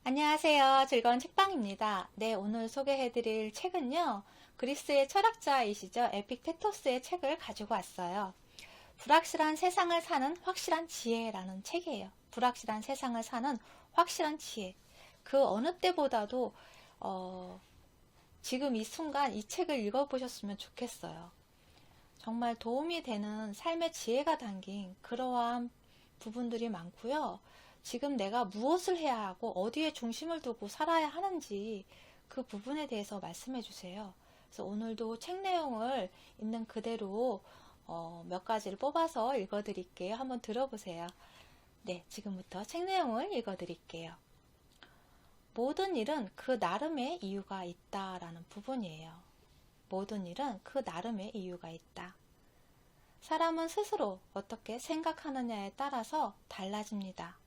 안녕하세요. 즐거운 책방입니다. 네, 오늘 소개해드릴 책은요, 그리스의 철학자이시죠, 에픽테토스의 책을 가지고 왔어요. 불확실한 세상을 사는 확실한 지혜라는 책이에요. 불확실한 세상을 사는 확실한 지혜. 그 어느 때보다도 지금 이 순간 이 책을 읽어보셨으면 좋겠어요. 정말 도움이 되는 삶의 지혜가 담긴 그러한 부분들이 많고요. 지금 내가 무엇을 해야 하고 어디에 중심을 두고 살아야 하는지 그 부분에 대해서 말씀해 주세요. 그래서 오늘도 책 내용을 있는 그대로 몇 가지를 뽑아서 읽어 드릴게요. 한번 들어보세요. 네, 지금부터 책 내용을 읽어 드릴게요. 모든 일은 그 나름의 이유가 있다라는 부분이에요. 모든 일은 그 나름의 이유가 있다. 사람은 스스로 어떻게 생각하느냐에 따라서 달라집니다.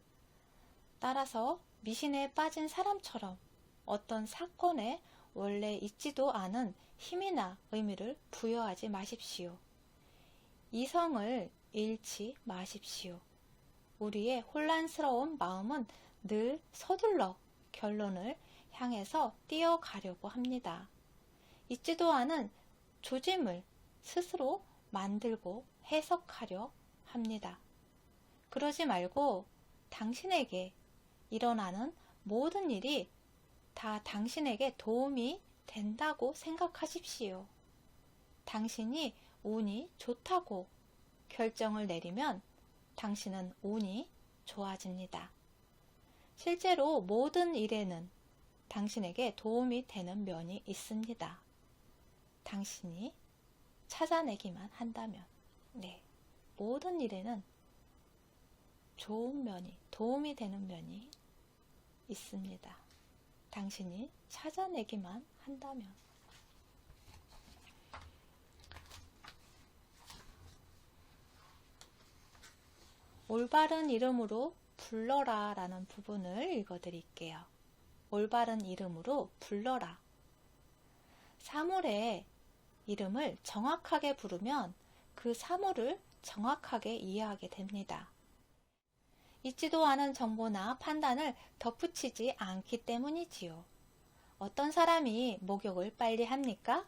따라서 미신에 빠진 사람처럼 어떤 사건에 원래 있지도 않은 힘이나 의미를 부여하지 마십시오. 이성을 잃지 마십시오. 우리의 혼란스러운 마음은 늘 서둘러 결론을 향해서 뛰어가려고 합니다. 있지도 않은 조짐을 스스로 만들고 해석하려 합니다. 그러지 말고 당신에게 일어나는 모든 일이 다 당신에게 도움이 된다고 생각하십시오. 당신이 운이 좋다고 결정을 내리면 당신은 운이 좋아집니다. 실제로 모든 일에는 당신에게 도움이 되는 면이 있습니다. 당신이 찾아내기만 한다면, 네, 모든 일에는 좋은 면이, 도움이 되는 면이 있습니다. 당신이 찾아내기만 한다면. 올바른 이름으로 불러라 라는 부분을 읽어드릴게요. 올바른 이름으로 불러라. 사물의 이름을 정확하게 부르면 그 사물을 정확하게 이해하게 됩니다. 있지도 않은 정보나 판단을 덧붙이지 않기 때문이지요. 어떤 사람이 목욕을 빨리 합니까?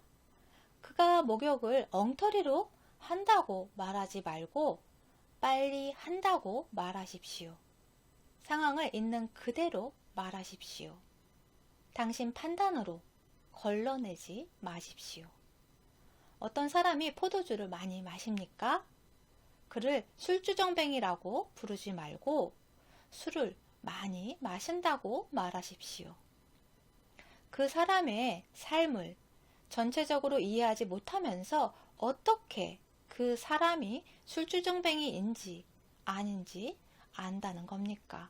그가 목욕을 엉터리로 한다고 말하지 말고 빨리 한다고 말하십시오. 상황을 있는 그대로 말하십시오. 당신 판단으로 걸러내지 마십시오. 어떤 사람이 포도주를 많이 마십니까? 그를 술주정뱅이라고 부르지 말고 술을 많이 마신다고 말하십시오. 그 사람의 삶을 전체적으로 이해하지 못하면서 어떻게 그 사람이 술주정뱅이인지 아닌지 안다는 겁니까?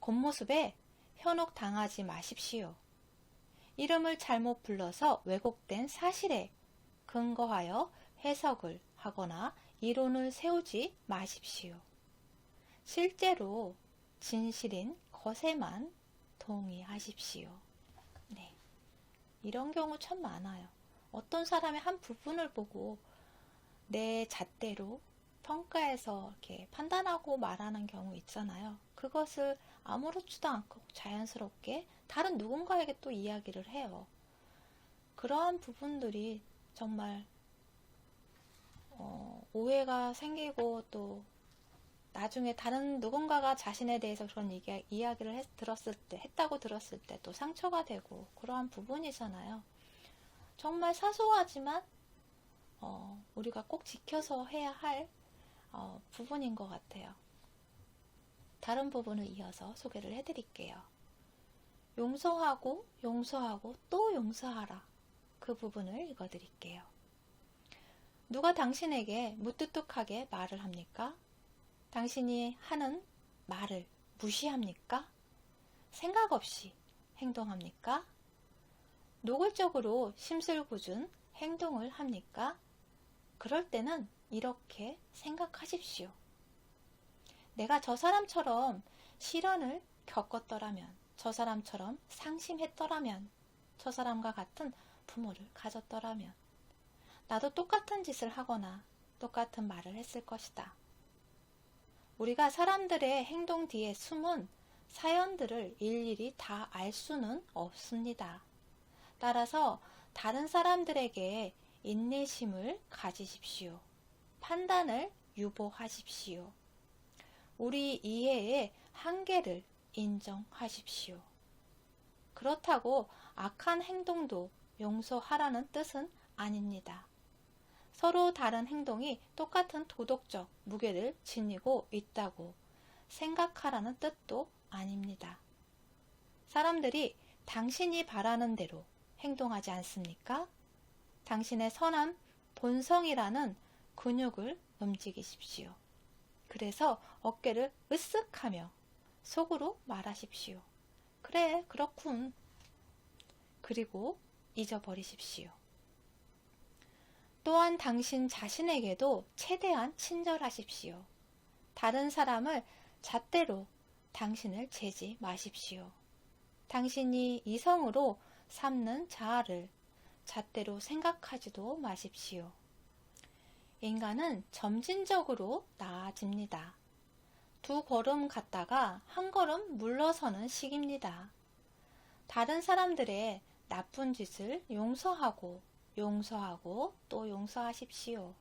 겉모습에 현혹당하지 마십시오. 이름을 잘못 불러서 왜곡된 사실에 근거하여 해석을 하거나 이론을 세우지 마십시오. 실제로 진실인 것에만 동의하십시오. 네, 이런 경우 참 많아요. 어떤 사람의 한 부분을 보고 내 잣대로 평가해서 이렇게 판단하고 말하는 경우 있잖아요. 그것을 아무렇지도 않고 자연스럽게 다른 누군가에게 또 이야기를 해요. 그러한 부분들이 정말 오해가 생기고 또 나중에 다른 누군가가 자신에 대해서 그런 이야기를 했다고 들었을 때 또 상처가 되고 그러한 부분이잖아요. 정말 사소하지만 우리가 꼭 지켜서 해야 할 부분인 것 같아요. 다른 부분을 이어서 소개를 해드릴게요. 용서하고 용서하고 또 용서하라. 그 부분을 읽어드릴게요. 누가 당신에게 무뚝뚝하게 말을 합니까? 당신이 하는 말을 무시합니까? 생각 없이 행동합니까? 노골적으로 심술궂은 행동을 합니까? 그럴 때는 이렇게 생각하십시오. 내가 저 사람처럼 시련을 겪었더라면, 저 사람처럼 상심했더라면, 저 사람과 같은 부모를 가졌더라면, 나도 똑같은 짓을 하거나 똑같은 말을 했을 것이다. 우리가 사람들의 행동 뒤에 숨은 사연들을 일일이 다 알 수는 없습니다. 따라서 다른 사람들에게 인내심을 가지십시오. 판단을 유보하십시오. 우리 이해의 한계를 인정하십시오. 그렇다고 악한 행동도 용서하라는 뜻은 아닙니다. 서로 다른 행동이 똑같은 도덕적 무게를 지니고 있다고 생각하라는 뜻도 아닙니다. 사람들이 당신이 바라는 대로 행동하지 않습니까? 당신의 선한 본성이라는 근육을 움직이십시오. 그래서 어깨를 으쓱하며 속으로 말하십시오. 그래, 그렇군. 그리고 잊어버리십시오. 또한 당신 자신에게도 최대한 친절하십시오. 다른 사람을 잣대로 당신을 재지 마십시오. 당신이 이성으로 삼는 자아를 잣대로 생각하지도 마십시오. 인간은 점진적으로 나아집니다. 2걸음 갔다가 1걸음 물러서는 식입니다. 다른 사람들의 나쁜 짓을 용서하고 또 용서하십시오.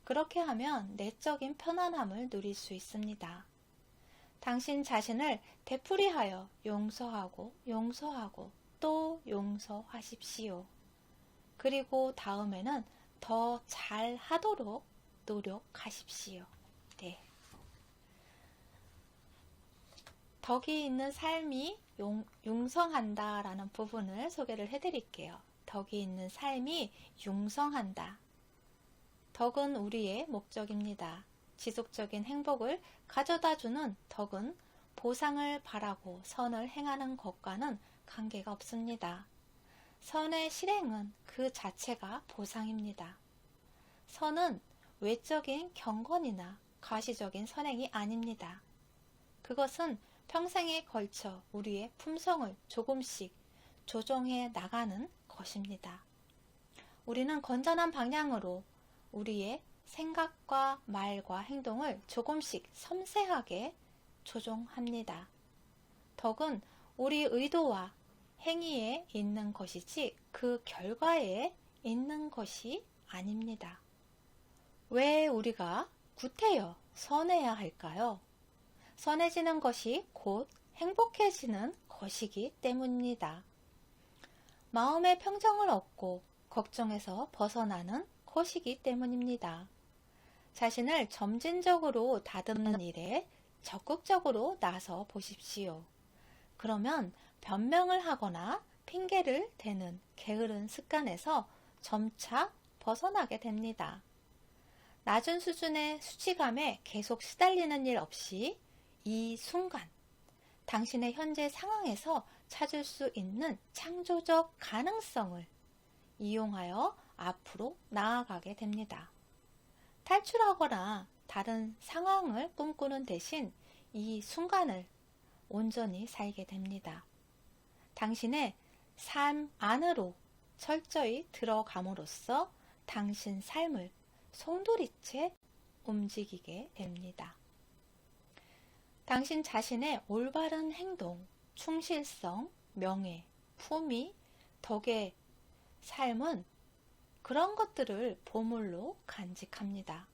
그렇게 하면 내적인 편안함을 누릴 수 있습니다. 당신 자신을 되풀이하여 용서하고 또 용서하십시오. 그리고 다음에는 더 잘하도록 노력하십시오. 네. 덕이 있는 삶이 융성한다 라는 부분을 소개를 해드릴게요. 덕이 있는 삶이 융성한다. 덕은 우리의 목적입니다. 지속적인 행복을 가져다주는 덕은 보상을 바라고 선을 행하는 것과는 관계가 없습니다. 선의 실행은 그 자체가 보상입니다. 선은 외적인 경건이나 가시적인 선행이 아닙니다. 그것은 평생에 걸쳐 우리의 품성을 조금씩 조정해 나가는 것입니다. 우리는 건전한 방향으로 우리의 생각과 말과 행동을 조금씩 섬세하게 조종합니다. 덕은 우리 의도와 행위에 있는 것이지 그 결과에 있는 것이 아닙니다. 왜 우리가 구태여 선해야 할까요? 선해지는 것이 곧 행복해지는 것이기 때문입니다. 마음의 평정을 얻고 걱정에서 벗어나는 것이기 때문입니다. 자신을 점진적으로 다듬는 일에 적극적으로 나서 보십시오. 그러면 변명을 하거나 핑계를 대는 게으른 습관에서 점차 벗어나게 됩니다. 낮은 수준의 수치감에 계속 시달리는 일 없이 이 순간 당신의 현재 상황에서 찾을 수 있는 창조적 가능성을 이용하여 앞으로 나아가게 됩니다. 탈출하거나 다른 상황을 꿈꾸는 대신 이 순간을 온전히 살게 됩니다. 당신의 삶 안으로 철저히 들어감으로써 당신 삶을 송두리째 움직이게 됩니다. 당신 자신의 올바른 행동, 충실성, 명예, 품위, 덕의 삶은 그런 것들을 보물로 간직합니다.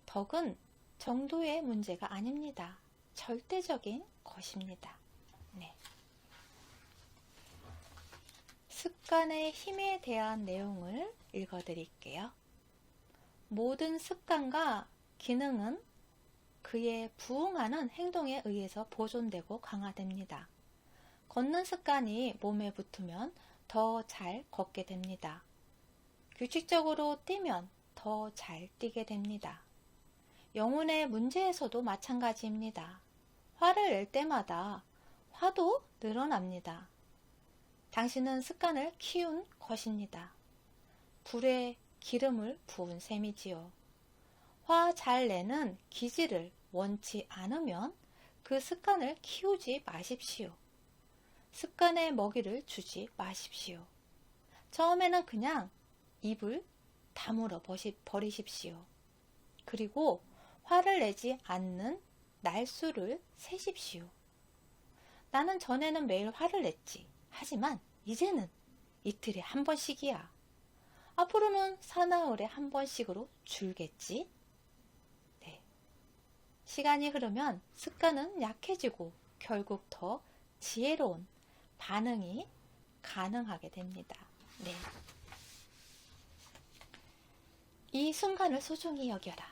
덕은 정도의 문제가 아닙니다. 절대적인 것입니다. 네. 습관의 힘에 대한 내용을 읽어드릴게요. 모든 습관과 기능은 그에 부응하는 행동에 의해서 보존되고 강화됩니다. 걷는 습관이 몸에 붙으면 더 잘 걷게 됩니다. 규칙적으로 뛰면 더 잘 뛰게 됩니다. 영혼의 문제에서도 마찬가지입니다. 화를 낼 때마다 화도 늘어납니다. 당신은 습관을 키운 것입니다. 불에 기름을 부은 셈이지요. 화 잘 내는 기질을 원치 않으면 그 습관을 키우지 마십시오. 습관에 먹이를 주지 마십시오. 처음에는 그냥 입을 다물어 버리십시오. 그리고 화를 내지 않는 날수를 세십시오. 나는 전에는 매일 화를 냈지. 하지만 이제는 이틀에 한 번씩이야. 앞으로는 사나흘에 한 번씩으로 줄겠지? 네. 시간이 흐르면 습관은 약해지고 결국 더 지혜로운 반응이 가능하게 됩니다. 네. 이 순간을 소중히 여겨라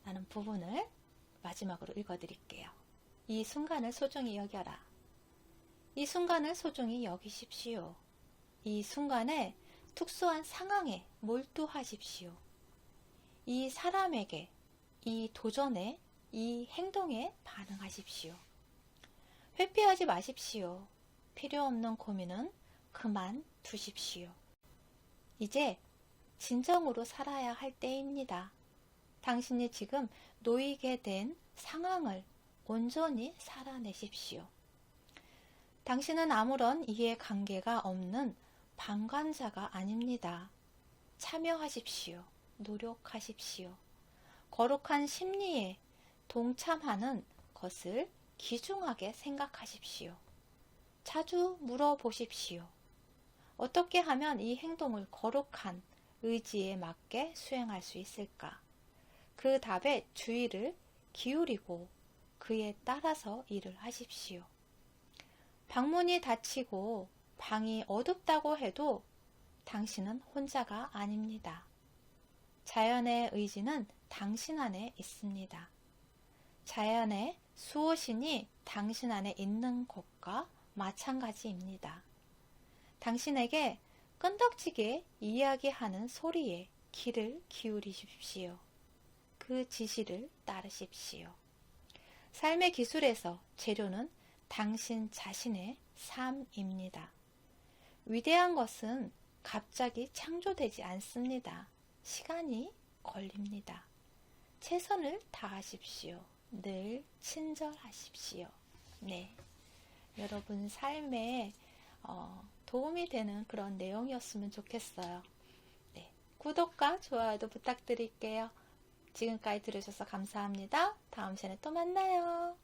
라는 부분을 마지막으로 읽어드릴게요. 이 순간을 소중히 여겨라. 이 순간을 소중히 여기십시오. 이 순간에 특수한 상황에 몰두하십시오. 이 사람에게, 이 도전에, 이 행동에 반응하십시오. 회피하지 마십시오. 필요 없는 고민은 그만 두십시오. 이제 진정으로 살아야 할 때입니다. 당신이 지금 놓이게 된 상황을 온전히 살아내십시오. 당신은 아무런 이해관계가 없는 방관자가 아닙니다. 참여하십시오. 노력하십시오. 거룩한 심리에 동참하는 것을 귀중하게 생각하십시오. 자주 물어보십시오. 어떻게 하면 이 행동을 거룩한 의지에 맞게 수행할 수 있을까? 그 답에 주의를 기울이고 그에 따라서 일을 하십시오. 방문이 닫히고 방이 어둡다고 해도 당신은 혼자가 아닙니다. 자연의 의지는 당신 안에 있습니다. 자연의 수호신이 당신 안에 있는 것과 마찬가지입니다. 당신에게 끈덕지게 이야기하는 소리에 귀를 기울이십시오. 그 지시를 따르십시오. 삶의 기술에서 재료는 당신 자신의 삶입니다. 위대한 것은 갑자기 창조되지 않습니다. 시간이 걸립니다. 최선을 다하십시오. 늘 친절하십시오. 네, 여러분 삶에 도움이 되는 그런 내용이었으면 좋겠어요. 네, 구독과 좋아요도 부탁드릴게요. 지금까지 들으셔서 감사합니다. 다음 시간에 또 만나요.